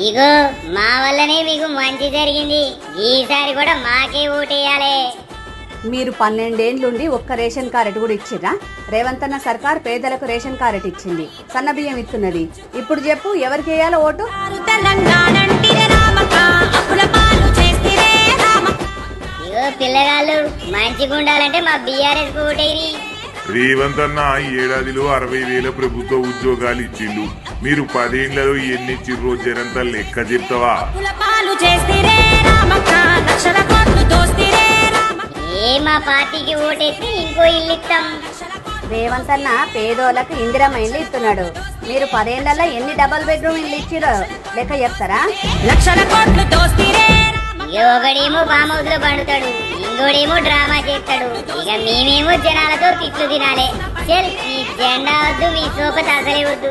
ఇగో మా వల్లనే మీకు మంచి జరిగింది, ఈసారి కూడా మాకే ఓటేయాలి. మీరు 12 ఏళ్లుండి ఒక్క రేషన్ కార్డు కూడా ఇచ్చిరా? రేవంత్ అన్న సర్కార్ పేదలకు రేషన్ కార్డు ఇచ్చింది, సన్న బియ్యం ఇస్తున్నది. ఇప్పుడు చెప్పు ఎవరికి వేయాలో ఓటు? ఇగో పిల్లగాళ్ళు మంచిగా ఉండాలంటే మా బీఆర్ఎస్ ఓటేరి. రేవంత్ అన్న ఈ ఏడాదిలో 60,000 ప్రభుత్వ ఉద్యోగాలు ఇచ్చిండు. మీరు 10 ఏళ్లలో ఎన్ని ఇచ్చిర్రో జనంతా లెక్క చెప్తావా? ఏ మా పార్టీకి ఓటేస్తే ఇంకో ఇల్లు ఇస్తాం. రేవంత్ అన్న పేదోళ్ళకు ఇందిరమ్మ ఇల్లు ఇస్తున్నాడు. మీరు 10 ఏళ్లలో ఎన్ని డబుల్ బెడ్రూమ్ ఇల్లు ఇచ్చిరో లెక్క చెప్తారా? ఒకడేమో ఫామ్ హౌస్ లో పండుతాడు, ఇంకోడేమో డ్రామా చేస్తాడు. ఇక మేమేమో జనాలతో తిట్లు తినాలి. చల్, మీ జెండా వద్దు, మీ సోపత అసలే వద్దు.